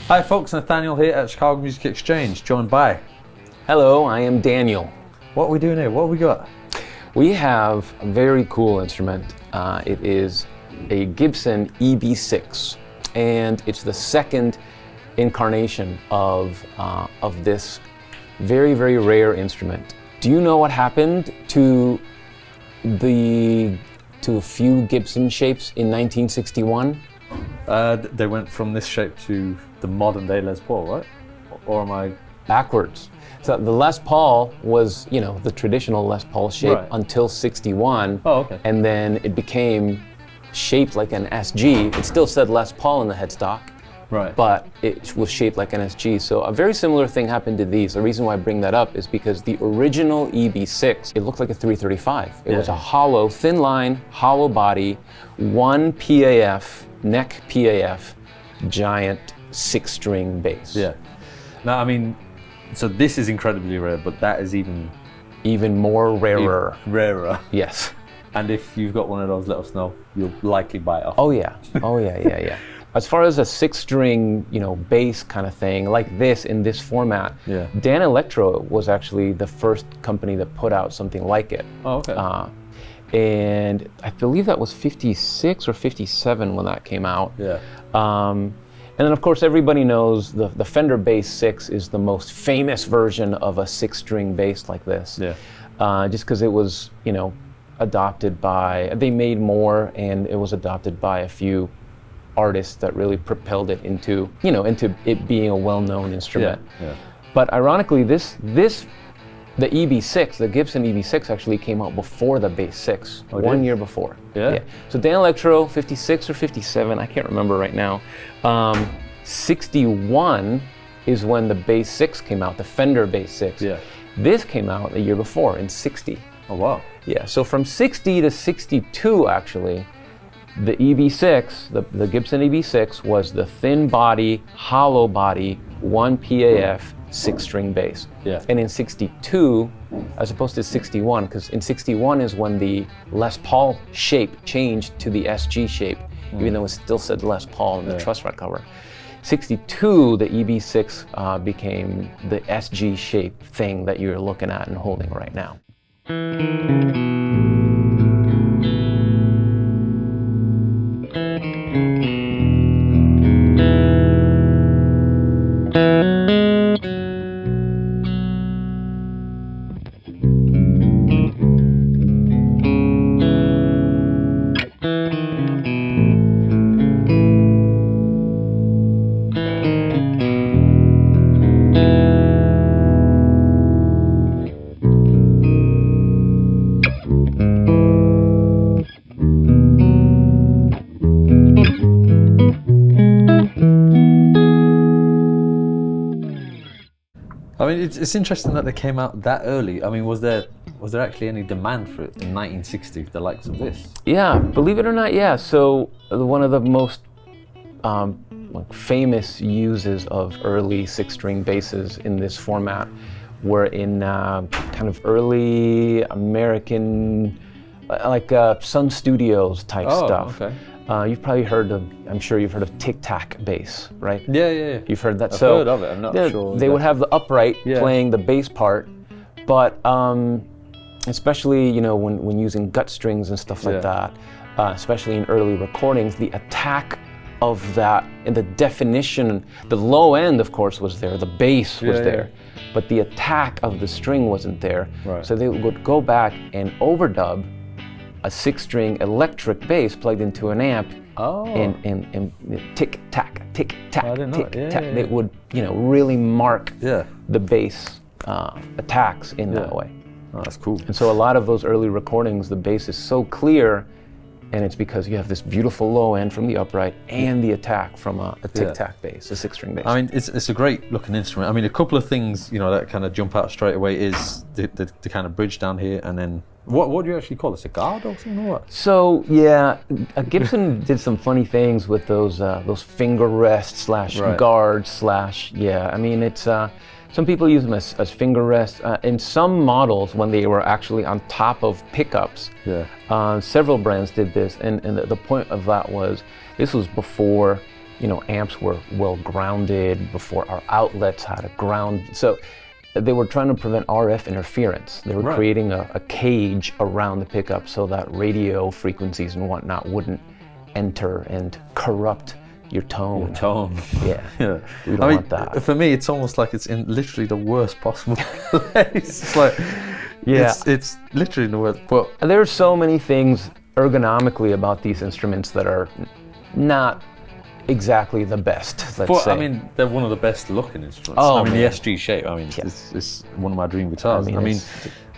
Hi folks, Nathaniel here at Chicago Music Exchange, joined by... Hello, I am Daniel. What are we doing here? What have we got? We have a very cool instrument. It is a Gibson EB-6, and it's the second incarnation of this very, very rare instrument. Do you know what happened to a few Gibson shapes in 1961? They went from this shape to the modern day Les Paul, right? Or am I... Backwards. So the Les Paul was, the traditional Les Paul shape until 61. Oh, okay. And then it became shaped like an SG. It still said Les Paul in the headstock, right, but it was shaped like an SG. So a very similar thing happened to these. The reason why I bring that up is because the original EB-6, it looked like a 335. It was a hollow, thin line, hollow body, one PAF, neck PAF, giant 6-string bass. Yeah. Now, I mean, so this is incredibly rare, but that is even more rarer. Rarer. Yes. And if you've got one of those, let us know. You'll likely buy it off. Oh yeah. As far as a 6-string, bass kind of thing, like this in this format, Dan Electro was actually the first company that put out something like it. Oh, okay. And I believe that was 56 or 57 when that came out. Yeah. And then of course everybody knows the Fender Bass 6 is the most famous version of a 6-string bass like this. Yeah. Just because it was, adopted by, they made more, and it was adopted by a few artists that really propelled it into it being a well-known instrument. Yeah. But ironically, the EB-6, the Gibson EB-6 actually came out before the Bass 6, 1 year before. Yeah. So Dan Electro, 56 or 57, I can't remember right now. 61 is when the Bass 6 came out, the Fender Bass 6. Yeah. This came out a year before, in 60. Oh, wow. Yeah, so from 60 to 62, actually, the EB-6, the Gibson EB-6 was the thin body, hollow body, one PAF, 6-string bass. Yeah. And in 62, as opposed to 61, because in 61 is when the Les Paul shape changed to the SG shape, even though it still said Les Paul in the truss rod cover. 62, the EB-6 became the SG shape thing that you're looking at and holding right now. I mean, it's interesting that they came out that early. I mean, was there actually any demand for it in 1960, the likes of this? Yeah, believe it or not, yeah. So one of the most famous uses of early 6-string basses in this format were in kind of early American, like Sun Studios type stuff. Okay. You've probably heard of, I'm sure you've heard of tic-tac bass, right? Yeah. You've heard that. I've heard of it, I'm not sure. They would have the upright playing the bass part, but especially when using gut strings and stuff like that, especially in early recordings, the attack of that and the definition, the low end of course was there, the bass was there, but the attack of the string wasn't there. Right. So they would go back and overdub a 6-string electric bass plugged into an amp, and tick tack, tick tack, tick tack. It would really mark the bass attacks in that way. Oh, that's cool. And so a lot of those early recordings, the bass is so clear, and it's because you have this beautiful low end from the upright and the attack from a tic tac bass, a 6-string bass. I mean, it's a great looking instrument. I mean, a couple of things that kind of jump out straight away is the kind of bridge down here, and then what do you actually call it? A guard or something, or what? So yeah, Gibson did some funny things with those finger rest / guard / I mean, it's some people use them as finger rests. In some models, when they were actually on top of pickups, several brands did this, and the point of that was this was before amps were well grounded, before our outlets had a ground. So they were trying to prevent RF interference. They were creating a cage around the pickup so that radio frequencies and whatnot wouldn't enter and corrupt your tone. Yeah. We don't want that. For me, it's almost like it's in literally the worst possible place. It's like, it's literally the worst. But there are so many things ergonomically about these instruments that are not exactly the best, let's say. I mean, they're one of the best looking instruments. Oh, the SG shape, it's one of my dream guitars.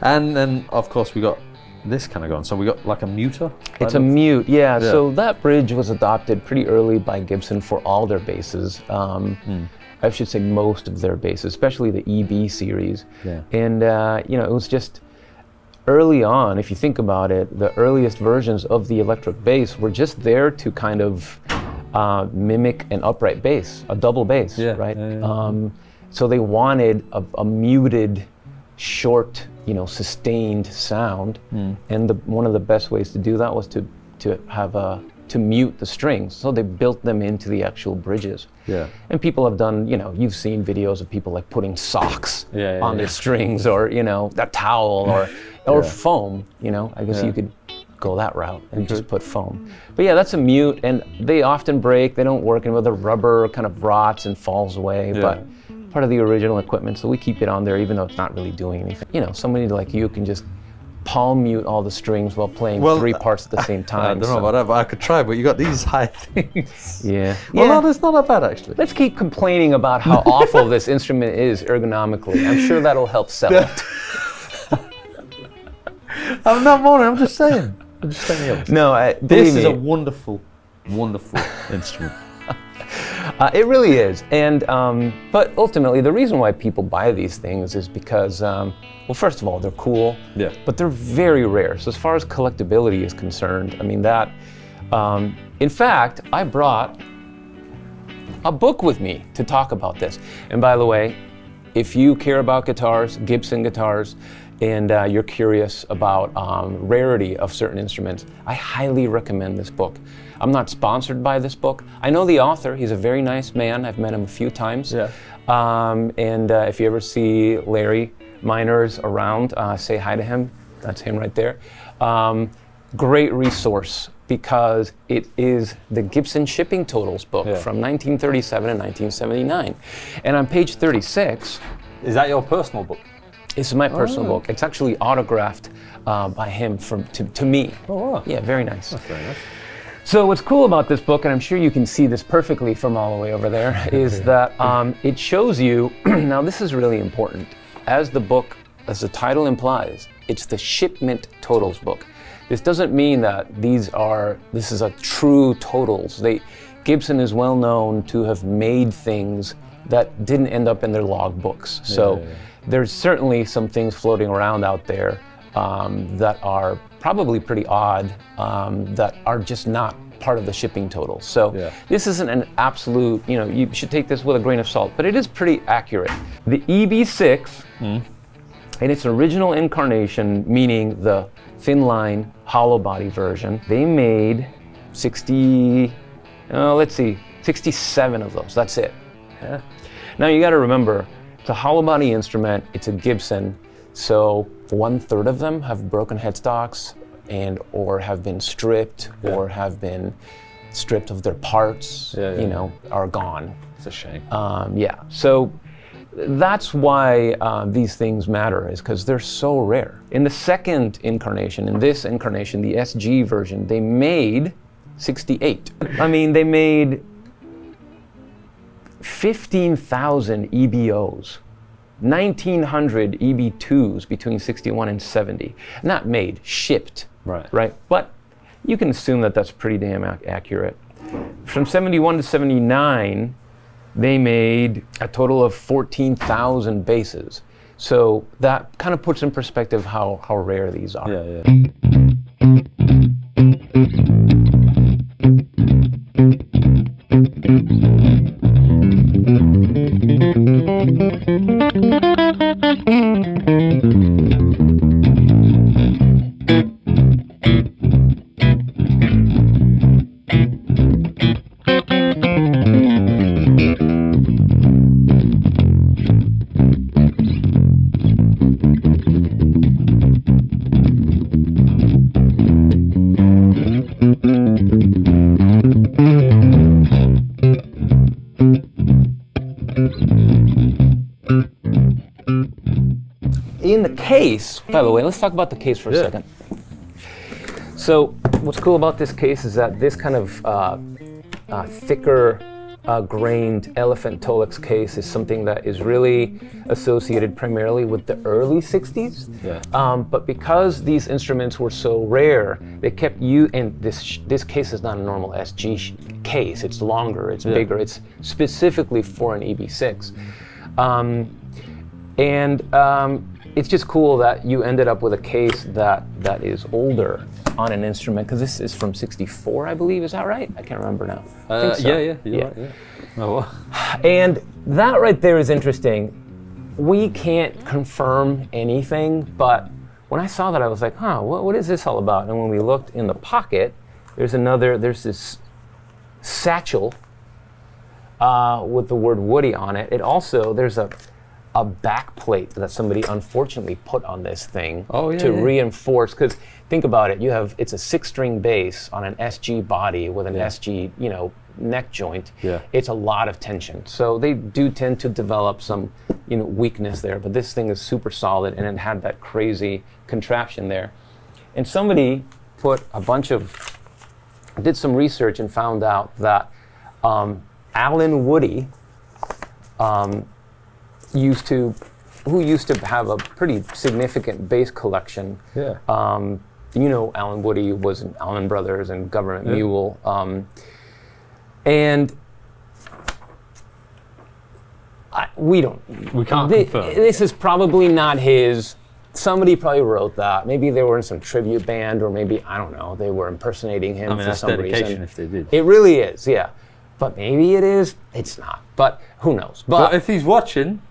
And then of course we got this kind of going. So we got like a muter. It's a mute, yeah. So that bridge was adopted pretty early by Gibson for all their basses. I should say most of their basses, especially the EB series. Yeah. And it was just early on, if you think about it, the earliest versions of the electric bass were just there to kind of mimic an upright bass, a double bass, right? So they wanted a muted, short, sustained sound, and one of the best ways to do that was to mute the strings. So they built them into the actual bridges. Yeah. And people have done, you've seen videos of people like putting socks on their strings, or a towel, or foam. I guess you could go that route and just put foam. But yeah, that's a mute, and they often break. They don't work, and with the rubber kind of rots and falls away. But part of the original equipment, so we keep it on there even though it's not really doing anything. Somebody like you can just palm mute all the strings while playing 3 parts at the same time. I don't know about that, but I could try, but you got these high things. Yeah. Well, no, it's not that bad actually. Let's keep complaining about how awful this instrument is ergonomically. I'm sure that'll help sell it. I'm not moaning, I'm just saying. No, this is a wonderful, wonderful instrument. It really is, and but ultimately the reason why people buy these things is because, well, first of all, they're cool, but they're very rare. So as far as collectability is concerned, I mean that. In fact, I brought a book with me to talk about this. And by the way, if you care about guitars, Gibson guitars, and you're curious about rarity of certain instruments, I highly recommend this book. I'm not sponsored by this book. I know the author. He's a very nice man. I've met him a few times. Yeah. And if you ever see Larry Miners around, say hi to him. That's him right there. Great resource, because it is the Gibson Shipping Totals book from 1937 and 1979. And on page 36... Is that your personal book? It's my personal book. It's actually autographed by him to me. Oh, wow. Yeah, very nice. That's very nice. So what's cool about this book, and I'm sure you can see this perfectly from all the way over there, is that it shows you, now this is really important, as the title implies, it's the shipment totals book. This doesn't mean that this is a true totals. Gibson is well known to have made things that didn't end up in their log books. So there's certainly some things floating around out there that are probably pretty odd, that are just not part of the shipping totals. So this isn't an absolute, you should take this with a grain of salt, but it is pretty accurate. The EB-6, in its original incarnation, meaning the thin line hollow body version, they made 67 of those. That's it. Yeah. Now you got to remember, it's a hollow body instrument, it's a Gibson, so 1/3 of them have broken headstocks or have been stripped or have been stripped of their parts, are gone. It's a shame. So that's why these things matter, is because they're so rare. In the second incarnation, the SG version, they made 68. I mean, they made 15,000 EBOs, 1,900 EB2s between 61 and 70. Not made, shipped, right? But you can assume that that's pretty damn accurate. From 71 to 79, they made a total of 14,000 basses. So that kind of puts in perspective how rare these are. In the case, by the way, let's talk about the case for a second. So what's cool about this case is that this kind of thicker grained elephant Tolex case is something that is really associated primarily with the early 60s. But because these instruments were so rare, they kept and this case is not a normal SG case. It's longer, it's bigger, it's specifically for an EB-6. It's just cool that you ended up with a case that is older on an instrument, because this is from 64, I believe. Is that right? I can't remember now. I think so. You're right, yeah. Oh, well. And that right there is interesting. We can't confirm anything, but when I saw that, I was like, what is this all about? And when we looked in the pocket, there's this satchel with the word Woody on it. There's a back plate that somebody unfortunately put on this thing to reinforce, because think about it, it's a 6-string bass on an SG body with an SG, neck joint. It's a lot of tension. So they do tend to develop some, weakness there, but this thing is super solid and it had that crazy contraption there. And somebody did some research and found out that Alan Woody, used to have a pretty significant bass collection. Alan Woody was in Allman Brothers and Government Mule. And we can't confirm. This is probably not his. Somebody probably wrote that. Maybe they were in some tribute band, or maybe, I don't know, they were impersonating him for some reason. If they did. It really is, yeah. But maybe it is. It's not. But who knows? But if he's watching.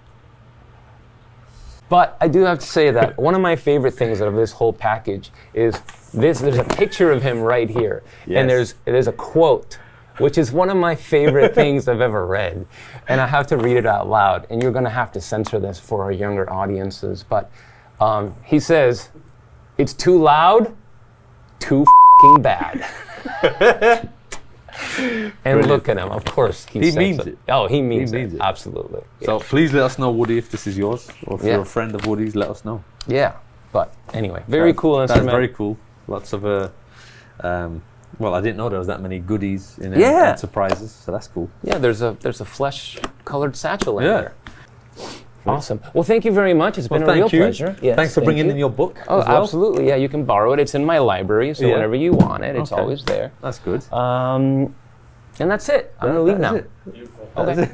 But I do have to say that one of my favorite things out of this whole package is this. There's a picture of him right here, and there's a quote, which is one of my favorite things I've ever read, and I have to read it out loud. And you're going to have to censor this for our younger audiences. But he says, "It's too loud, too f***ing bad." And brilliant. Look at him, of course. He means it. Oh, he means it. Absolutely. So please let us know, Woody, if this is yours, or if you're a friend of Woody's, let us know. Yeah, but anyway, very cool instrument. That's very cool. Lots of, well, I didn't know there was that many goodies in it and surprises, so that's cool. Yeah, there's a flesh-colored satchel in there. Awesome. Well, thank you very much. It's been a real pleasure. Yes, thanks for bringing in your book. Oh, absolutely. Yeah, you can borrow it. It's in my library, so whenever you want it, it's always there. That's good. And that's it. I'm going to leave now. Okay.